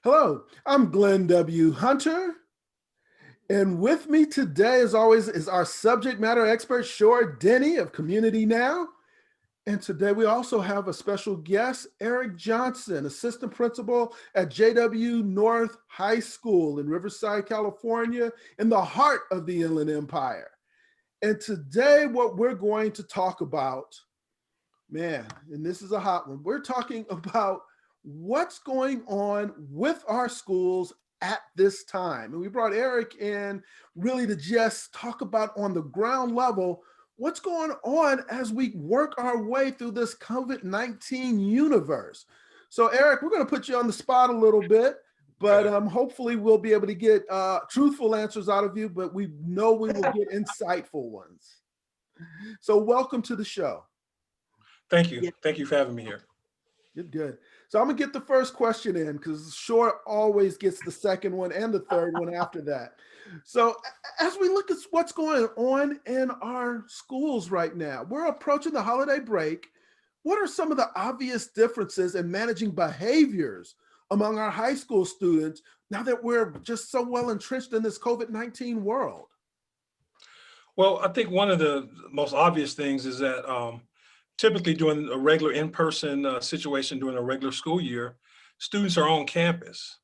Hello, I'm Glenn W. Hunter, and with me today, as always, is our subject matter expert, Shor Denny of Community Now. And today we also have a special guest, Eric Johnson, Assistant Principal at JW North High School in Riverside, California, in the heart of the Inland Empire. And today what we're going to talk about, man, and this is a hot one, we're talking about what's going on with our schools at this time. And we brought Eric in really to just talk about on the ground level, what's going on as we work our way through this COVID-19 universe. So Eric, we're going to put you on the spot a little bit, but hopefully we'll be able to get truthful answers out of you, but we know we will get insightful ones. So welcome to the show. Thank you. Thank you for having me here. Good. So I'm gonna get the first question in because Shor always gets the second one and the third one after that. So as we look at what's going on in our schools right now, we're approaching the holiday break. What are some of the obvious differences in managing behaviors among our high school students now that we're just so well entrenched in this COVID-19 world? Well, I think one of the most obvious things is that typically during a regular in-person situation during a regular school year, students are on campus.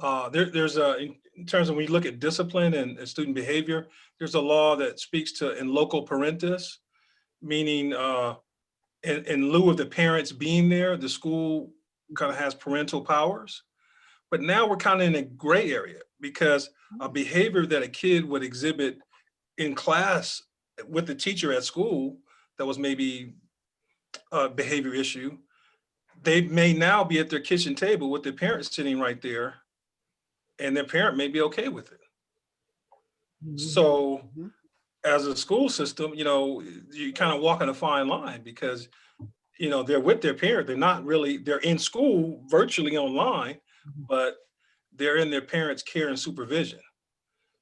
In terms of when you look at discipline and student behavior, there's a law that speaks to in loco parentis, meaning in lieu of the parents being there, the school kind of has parental powers. But now we're kind of in a gray area because a behavior that a kid would exhibit in class with the teacher at school that was maybe a behavior issue, they may now be at their kitchen table with their parents sitting right there, and their parent may be okay with it. So as a school system, you kind of walk on a fine line because, they're with their parent. They're in school virtually online, but they're in their parents' care and supervision.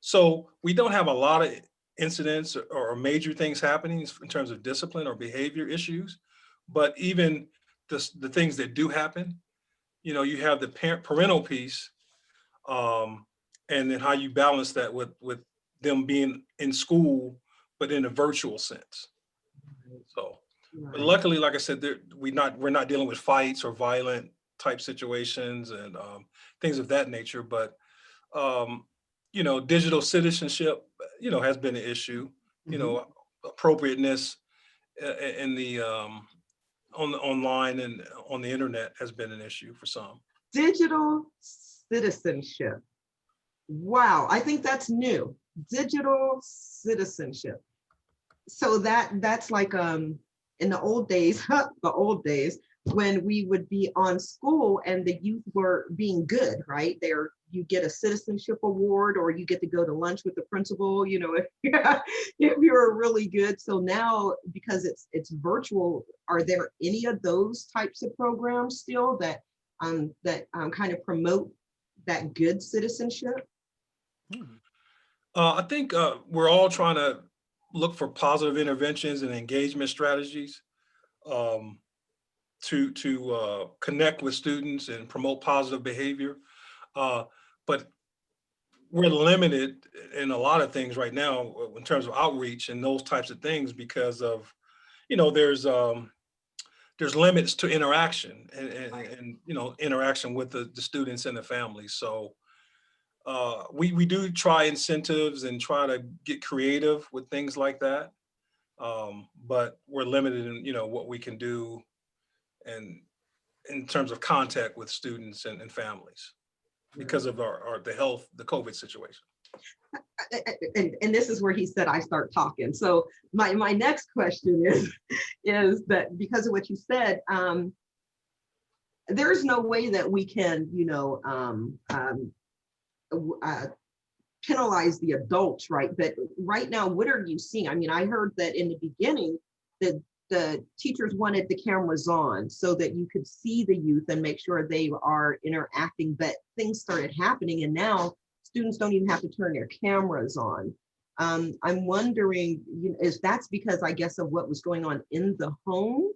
So we don't have a lot of incidents or major things happening in terms of discipline or behavior issues. But even the things that do happen, you have the parental piece, and then how you balance that with them being in school, but in a virtual sense. So, but luckily, like I said, we're not dealing with fights or violent type situations and things of that nature. But digital citizenship, has been an issue. Appropriateness in the online and on the internet has been an issue for some. Digital citizenship. Wow, I think that's new. Digital citizenship. So that's like in the old days, when we would be on school and the youth were being good, right? You get a citizenship award or you get to go to lunch with the principal, if you're really good. So now, because it's virtual, are there any of those types of programs still that kind of promote that good citizenship? I think we're all trying to look for positive interventions and engagement strategies to connect with students and promote positive behavior. But we're limited in a lot of things right now in terms of outreach and those types of things because of, there's limits to interaction and interaction with the students and the families. So we do try incentives and try to get creative with things like that. But we're limited in, what we can do and in terms of contact with students and families because of the COVID situation. And this is where he said I start talking. So my next question is that because of what you said, there's no way that we can, penalize the adults, right? But right now, what are you seeing? I mean, I heard that in the beginning that the teachers wanted the cameras on so that you could see the youth and make sure they are interacting, but things started happening and now students don't even have to turn their cameras on. I'm wondering if that's because, I guess, of what was going on in the home.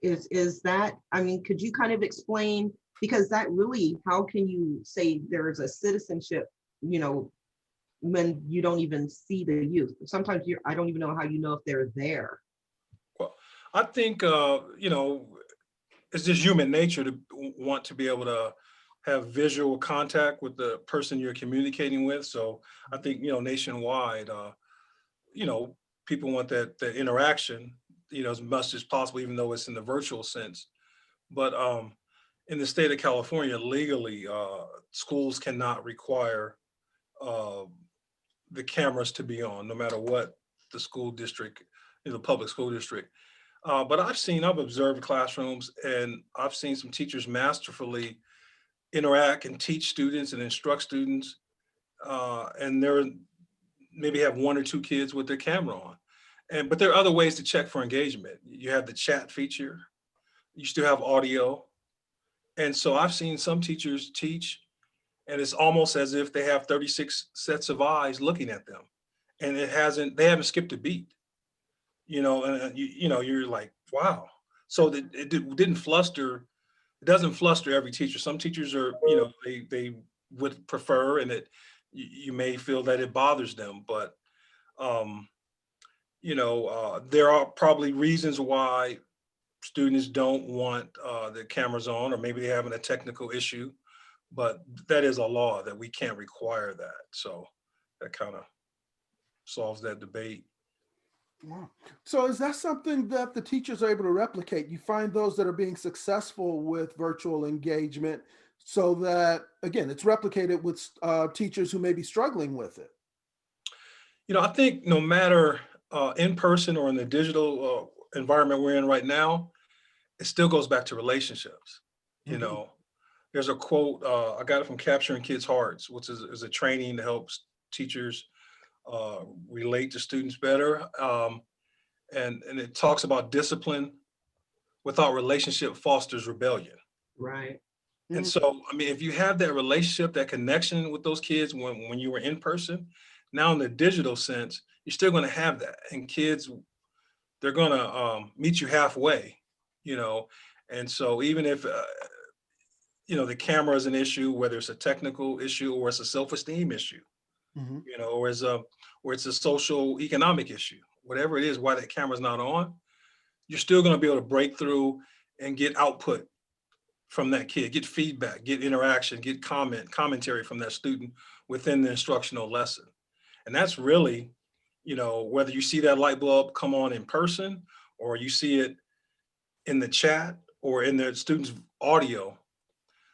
Is that, I mean, could you kind of explain Because that really, how can you say there's a citizenship, when you don't even see the youth? Sometimes I don't even know how you know if they're there. Well, I think, it's just human nature to want to be able to have visual contact with the person you're communicating with. So I think, nationwide, you know, people want that interaction, as much as possible, even though it's in the virtual sense. But in the state of California, legally, schools cannot require uh, the cameras to be on, no matter what the school district, the public school district. But I've observed classrooms, and I've seen some teachers masterfully interact and teach students and instruct students. And they're maybe have one or two kids with their camera on. But there are other ways to check for engagement. You have the chat feature, you still have audio. And so I've seen some teachers teach, and it's almost as if they have 36 sets of eyes looking at them. And they haven't skipped a beat, and you're like, wow. So it doesn't fluster every teacher. Some teachers are, they would prefer, and you may feel that it bothers them, but there are probably reasons why students don't want their cameras on, or maybe they're having a technical issue, but that is a law that we can't require that. So that kind of solves that debate. Wow. So is that something that the teachers are able to replicate? You find those that are being successful with virtual engagement, so that, again, it's replicated with teachers who may be struggling with it? I think no matter in person or in the digital environment we're in right now, it still goes back to relationships. You Mhm. know, there's a quote, I got it from Capturing Kids' Hearts, which is a training that helps teachers relate to students better. And it talks about discipline without relationship fosters rebellion. Right. And Mhm. so, I mean, if you have that relationship, that connection with those kids when you were in person, now in the digital sense, you're still going to have that. And kids, they're going to meet you halfway, you know. And so, even if the camera is an issue, whether it's a technical issue or it's a self-esteem issue, Mhm. or it's a social economic issue, whatever it is, why that camera's not on, you're still going to be able to break through and get output from that kid, get feedback, get interaction, get commentary from that student within the instructional lesson. And that's really, whether you see that light bulb come on in person, or you see it in the chat or in the student's audio.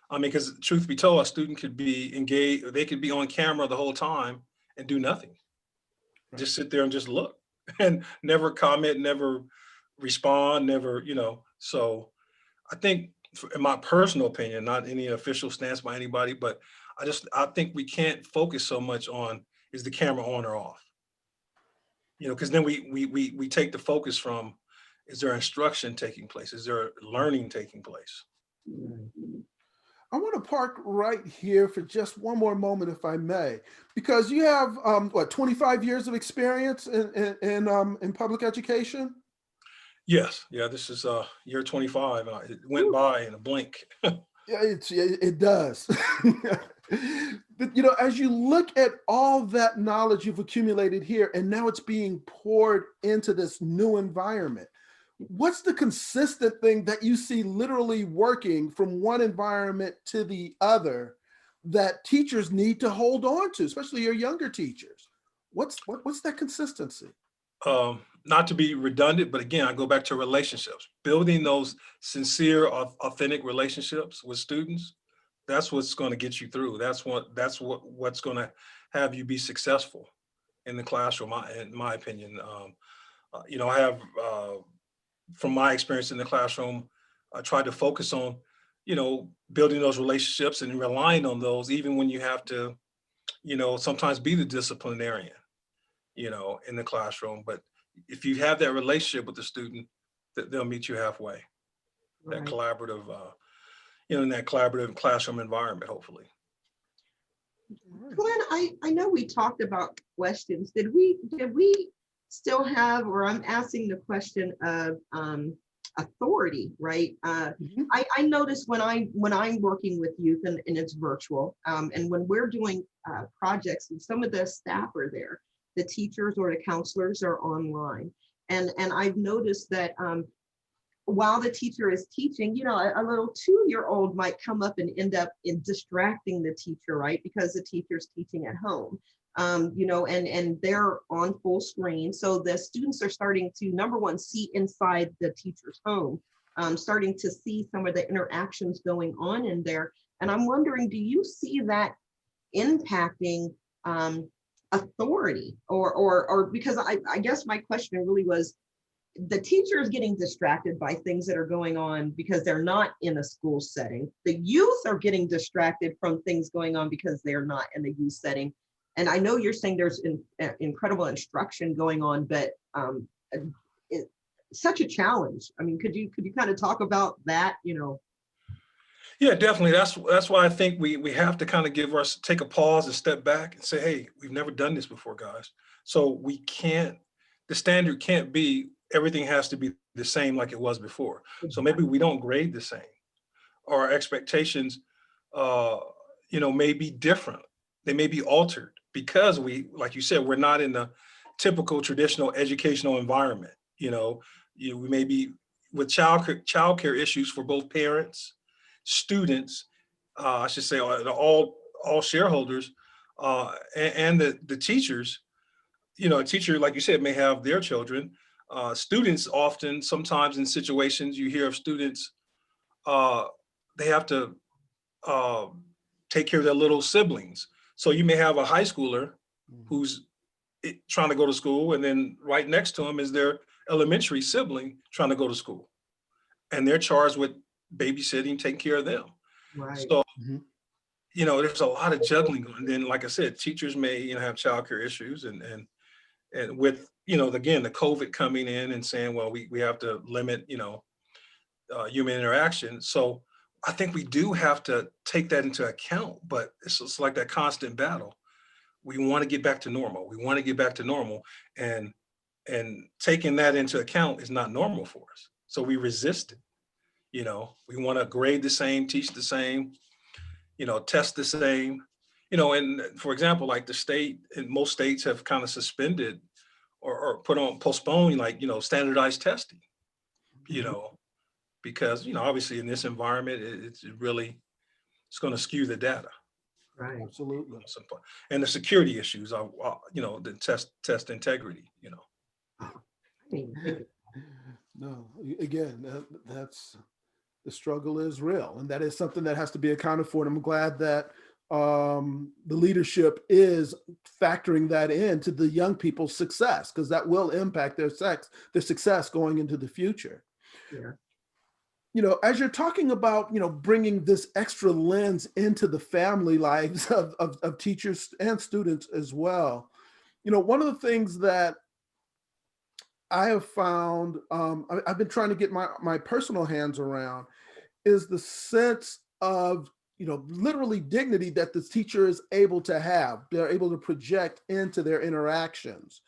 I mean, because truth be told, a student could be engaged, they could be on camera the whole time and do nothing. Right. Just sit there and just look and never comment, never respond, never, So I think, in my personal opinion, not any official stance by anybody, but I think we can't focus so much on, is the camera on or off? Because then we take the focus from, is there instruction taking place? Is there learning taking place? I want to park right here for just one more moment, if I may, because you have 25 years of experience in public education. Yes, yeah. This is year 25, and it went by in a blink. Yeah, it does. But as you look at all that knowledge you've accumulated here, and now it's being poured into this new environment, what's the consistent thing that you see literally working from one environment to the other that teachers need to hold on to, especially your younger teachers? What's that consistency? Not to be redundant, but again, I go back to relationships, building those sincere, authentic relationships with students. That's what's going to get you through. What's going to have you be successful in the classroom, in my opinion. I have, from my experience in the classroom, I tried to focus on, building those relationships and relying on those, even when you have to, sometimes be the disciplinarian, in the classroom. But if you have that relationship with the student, they'll meet you halfway. That Right. collaborative, in that collaborative classroom environment, hopefully. Glenn, I know we talked about questions. Did we still have, or I'm asking the question of authority, right? Mhm. I notice when I'm working with youth and it's virtual, and when we're doing projects and some of the staff are there, the teachers or the counselors are online. And I've noticed that while the teacher is teaching, a little 2-year-old might come up and end up in distracting the teacher, right? Because the teacher's teaching at home, and they're on full screen. So the students are starting to, number one, see inside the teacher's home, starting to see some of the interactions going on in there. And I'm wondering, do you see that impacting authority or because I guess my question really was, the teacher is getting distracted by things that are going on because they're not in a school setting. The youth are getting distracted from things going on because they're not in the youth setting. And I know you're saying there's incredible instruction going on, but it's such a challenge. I mean, could you kind of talk about that? Yeah, definitely. That's why I think we have to kind of take a pause and step back and say, hey, we've never done this before, guys. So the standard can't be everything has to be the same like it was before. So maybe we don't grade the same. Our expectations, may be different. They may be altered because like you said, we're not in the typical traditional educational environment. We may be with childcare issues for both parents, students, I should say, all shareholders, and the teachers. A teacher, like you said, may have their children. Students often, sometimes in situations, you hear of students, they have to take care of their little siblings. So you may have a high schooler who's trying to go to school, and then right next to him is their elementary sibling trying to go to school. And they're charged with babysitting, taking care of them. Right. So, Mhm. there's a lot of juggling. And then, like I said, teachers may, have childcare issues and with, again, the COVID coming in and saying, well, we have to limit, human interaction. So I think we do have to take that into account, but it's just like that constant battle. We want to get back to normal. We want to get back to normal, and taking that into account is not normal for us. So we resist it. We want to grade the same, teach the same, test the same, and for example, like the state and most states have kind of suspended or postponed, like, standardized testing, you Mhm. know, because, obviously in this environment, it's going to skew the data. Right. Absolutely. And the security issues are, the test integrity. I mean, No, again, that's the struggle is real, and that is something that has to be accounted for. And I'm glad that the leadership is factoring that into the young people's success, because that will impact their success going into the future. yeah. As you're talking about, bringing this extra lens into the family lives of teachers and students as well. One of the things that I have found, I've been trying to get my personal hands around, is the sense of, literally dignity that the teacher is able to have. They're able to project into their interactions,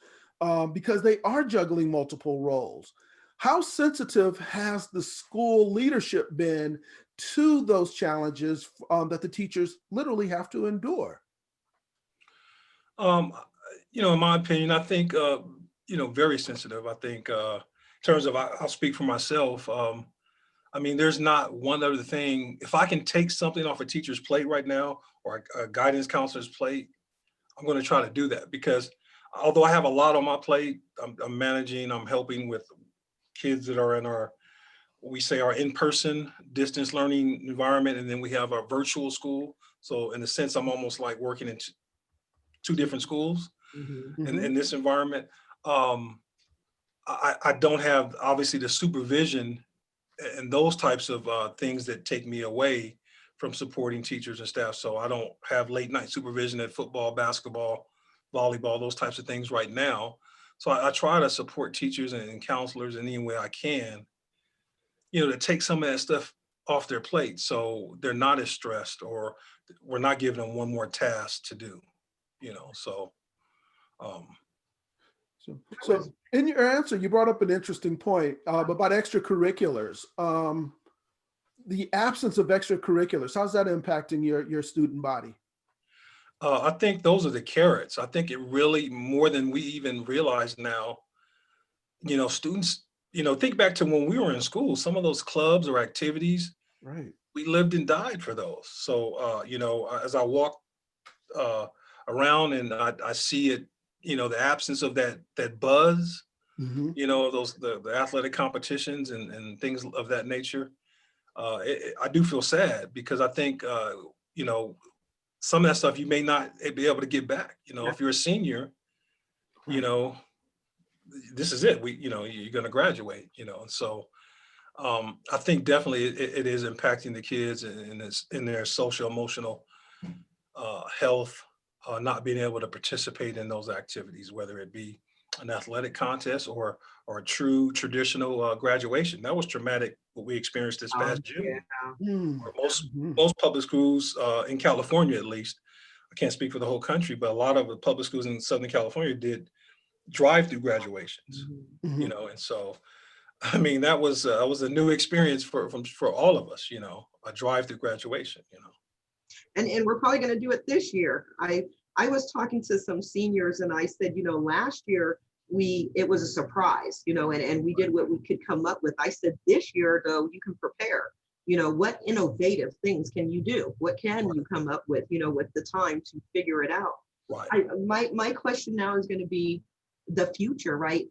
because they are juggling multiple roles. How sensitive has the school leadership been to those challenges that the teachers literally have to endure? Um, in my opinion, I think, very sensitive. I think, in terms of, I'll speak for myself. I mean, there's not one other thing. If I can take something off a teacher's plate right now, or a guidance counselor's plate, I'm going to try to do that, because although I have a lot on my plate, I'm managing, I'm helping with kids that are in our in-person distance learning environment. And then we have our virtual school. So in a sense, I'm almost like working in two different schools Mhm. Mhm. in this environment. I don't have, obviously, the supervision and those types of things that take me away from supporting teachers and staff. So I don't have late night supervision at football, basketball, volleyball, those types of things right now. So I try to support teachers and counselors in any way I can, to take some of that stuff off their plate, so they're not as stressed, or we're not giving them one more task to do. So um, So in your answer, you brought up an interesting point about extracurriculars. The absence of extracurriculars, how's that impacting your student body? I think those are the carrots. I think it really, more than we even realize now, students, think back to when we were in school, some of those clubs or activities, Right. we lived and died for those. So, as I walk around and I see it, the absence of that buzz, Mm-hmm. the athletic competitions and things of that nature. I do feel sad because I think, some of that stuff you may not be able to get back. If you're a senior, Right. this is it. You're going to graduate. And so I think definitely it is impacting the kids in their social emotional health, not being able to participate in those activities, whether it be an athletic contest or a true traditional graduation. That was traumatic. What we experienced this past Yeah. June. Mm. Or Mhm. most public schools in California, at least. I can't speak for the whole country, but a lot of the public schools in Southern California did drive-through graduations. Mhm. Mhm. And so, I mean, that was a new experience for all of us. A drive-through graduation. And we're probably going to do it this year. I was talking to some seniors and I said, last year it was a surprise, and we did what we could come up with. I said, this year though, you can prepare. What innovative things can you do? What can you come up with, with the time to figure it out? Right. My question now is going to be the future, right?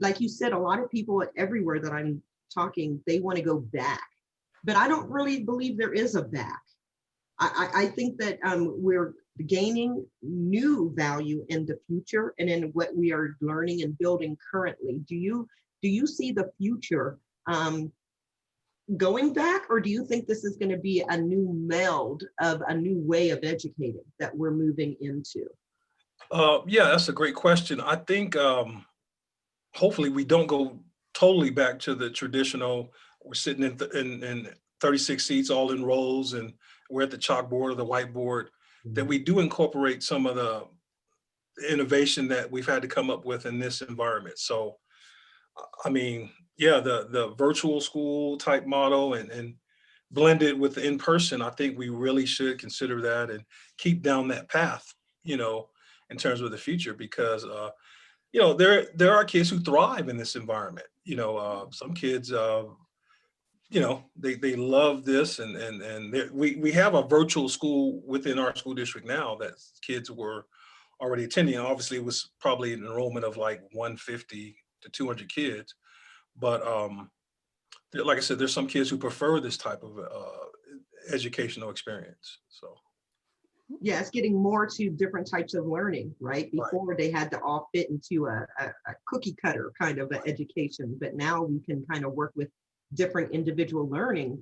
Like you said, a lot of people everywhere that I'm talking, they want to go back, but I don't really believe there is a back. I think that we're gaining new value in the future and in what we are learning and building currently. Do you see the future going back, or do you think this is going to be a new meld of a new way of educating that we're moving into? Yeah, that's a great question. I think hopefully we don't go totally back to the traditional. We're sitting in 36 seats all in rows and we're at the chalkboard or the whiteboard, that we do incorporate some of the innovation that we've had to come up with in this environment. So, I mean, yeah, the virtual school type model and blended with the in-person, I think we really should consider that and keep down that path, in terms of the future, because there are kids who thrive in this environment. Some kids, they love this, and we have a virtual school within our school district now that kids were already attending. Obviously, it was probably an enrollment of like 150 to 200 kids, but like I said, there's some kids who prefer this type of educational experience. So. Yeah, it's getting more to different types of learning, right? Before they had to all fit into a cookie cutter kind of an education, but now we can kind of work with different individual learning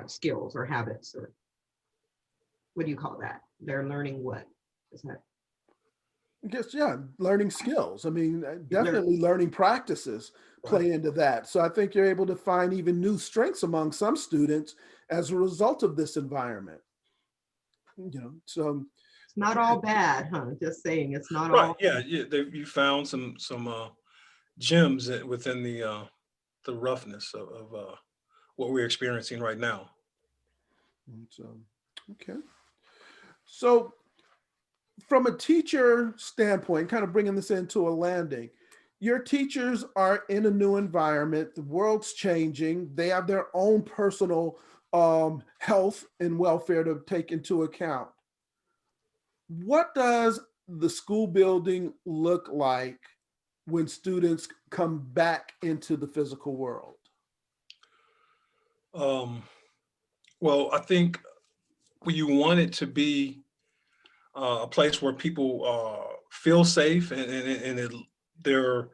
skills or habits, or what do you call that? They're learning what is that? I guess, yeah, learning skills. I mean, definitely learning practices play into that. So I think you're able to find even new strengths among some students as a result of this environment. So it's not all bad, huh? Just saying, it's not Right. all. Yeah. You found some gems within the roughness of what we're experiencing right now. So, okay. So from a teacher standpoint, kind of bringing this into a landing, your teachers are in a new environment. The world's changing. They have their own personal health and welfare to take into account. What does the school building look like when students come back into the physical world? Well, I think you want it to be a place where people feel safe, and there are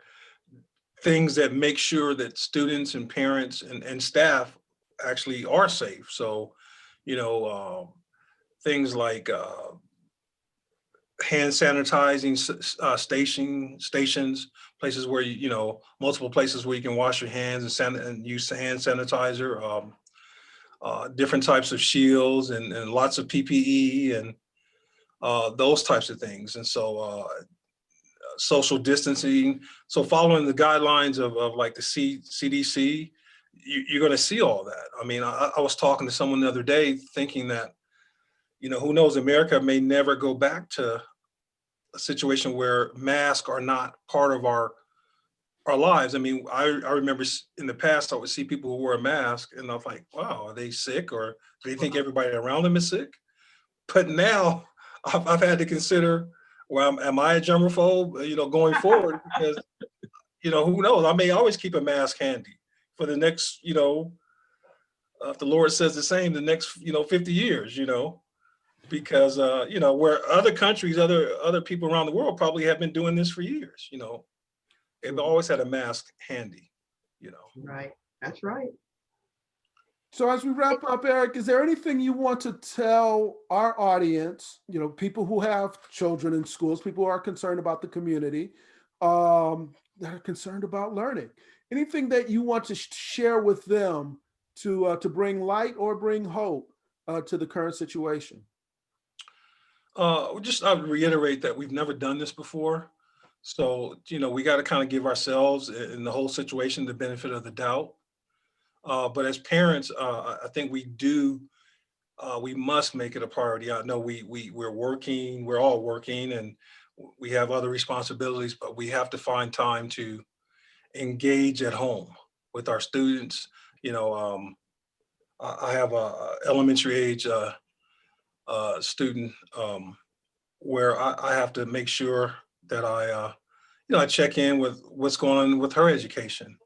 things that make sure that students and parents and staff actually are safe. So, things like hand sanitizing stations, places where multiple places where you can wash your hands and use hand sanitizer, different types of shields and lots of PPE and those types of things. And so social distancing. So following the guidelines of like the CDC, you're going to see all that. I mean, I was talking to someone the other day thinking that, who knows, America may never go back to a situation where masks are not part of our lives. I mean, I remember in the past, I would see people who wear a mask and I was like, wow, are they sick, or do they think everybody around them is sick? But now I've had to consider, well, am I a germaphobe, going forward? Because, who knows? I may always keep a mask handy for the next, if the Lord says the same, the next, 50 years, because, where other countries, other people around the world probably have been doing this for years, they've always had a mask handy, Right, that's right. So as we wrap up, Eric, is there anything you want to tell our audience, people who have children in schools, people who are concerned about the community, that are concerned about learning? Anything that you want to share with them to bring light or bring hope to the current situation? I'll reiterate that we've never done this before. So, we got to kind of give ourselves in the whole situation the benefit of the doubt. But as parents, I think we must make it a priority. I know we're working, we're all working, and we have other responsibilities, but we have to find time to engage at home with our students. I have a elementary age student where I have to make sure that I check in with what's going on with her education.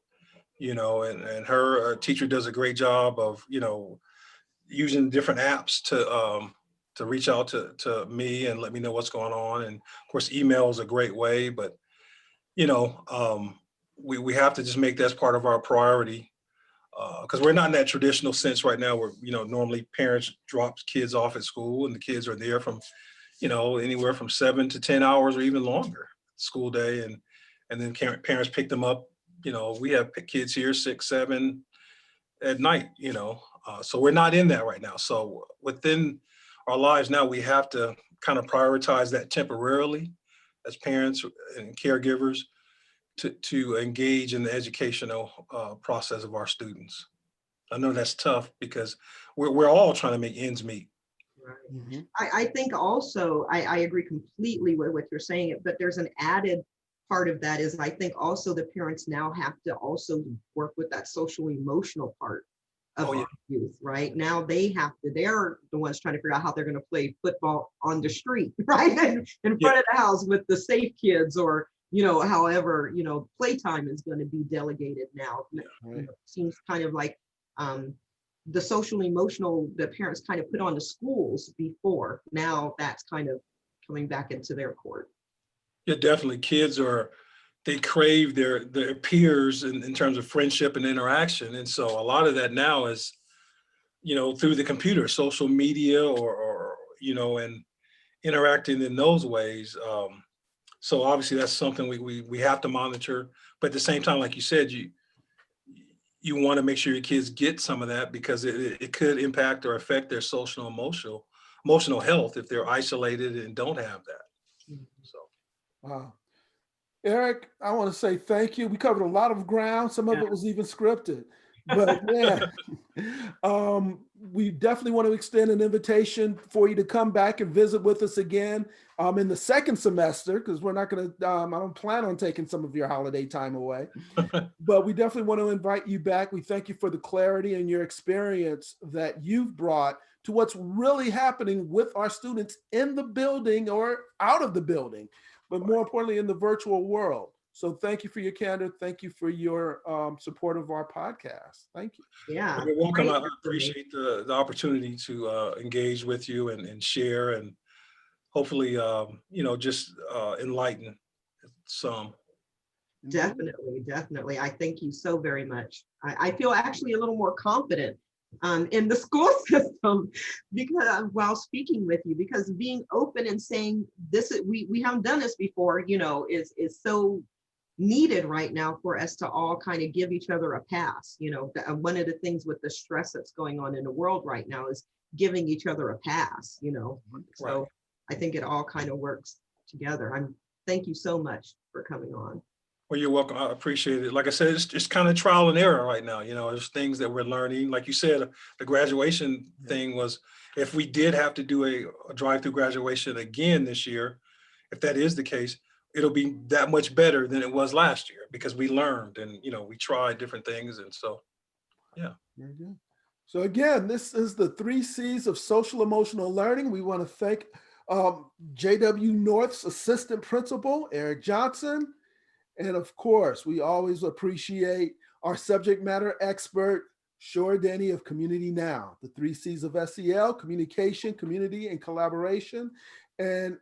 And her teacher does a great job of, using different apps to reach out to me and let me know what's going on. And of course, email is a great way, but, we have to just make that part of our priority, because we're not in that traditional sense right now where, normally parents drop kids off at school and the kids are there from, anywhere from 7 to 10 hours or even longer school day. And then parents pick them up. We have kids here 6, 7 at night, so we're not in that right now. So within our lives now, we have to kind of prioritize that temporarily as parents and caregivers to engage in the educational process of our students. I know that's tough because we're all trying to make ends meet. Right. Mhm. I think also, I agree completely with what you're saying, but there's an added part of that is I think also the parents now have to also work with that social emotional part of our youth, right? Now they're the ones trying to figure out how they're going to play football on the street, right? In front of the house with the safe kids, or, however, playtime is going to be delegated now. Right. Seems kind of like the social emotional the parents kind of put on the schools before. Now that's kind of coming back into their court. Yeah, definitely. Kids they crave their peers in terms of friendship and interaction. And so a lot of that now is, through the computer, social media, or and interacting in those ways. So obviously that's something we have to monitor. But at the same time, like you said, you want to make sure your kids get some of that, because it could impact or affect their social and emotional health if they're isolated and don't have that. So. Wow. Eric, I want to say thank you. We covered a lot of ground. Some of it was even scripted. But yeah, we definitely want to extend an invitation for you to come back and visit with us again in the second semester, because we're not going to, I don't plan on taking some of your holiday time away. But we definitely want to invite you back. We thank you for the clarity and your experience that you've brought to what's really happening with our students in the building or out of the building, but more importantly, in the virtual world. So thank you for your candor. Thank you for your support of our podcast. Thank you. Yeah. You're welcome. I appreciate the opportunity to engage with you and share, and hopefully, just enlighten some. Definitely. I thank you so very much. I feel actually a little more confident in the school system because while speaking with you, because being open and saying this, we haven't done this before, is so needed right now for us to all kind of give each other a pass. One of the things with the stress that's going on in the world right now is giving each other a pass, so I think it all kind of works together. Thank you so much for coming on. Well, you're welcome. I appreciate it. Like I said, it's just kind of trial and error right now. You know, there's things that we're learning. Like you said, the graduation thing was, if we did have to do a drive-through graduation again this year, if that is the case, it'll be that much better than it was last year because we learned and, you know, we tried different things. And so, yeah. Very good. So again, this is the 3 C's of social emotional learning. We want to thank JW North's Assistant Principal, Eric Johnson. And of course, we always appreciate our subject matter expert, Shor Denny of Community Now, the 3 C's of SEL: communication, community, and collaboration. And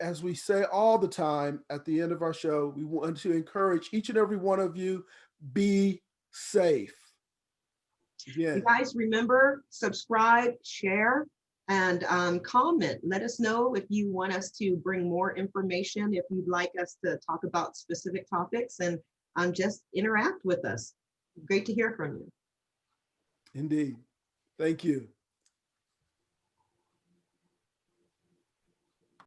as we say all the time at the end of our show, we want to encourage each and every one of you, be safe. Yeah. You guys remember, subscribe, share, and comment. Let us know if you want us to bring more information, if you'd like us to talk about specific topics, and just interact with us. Great to hear from you. Indeed. Thank you.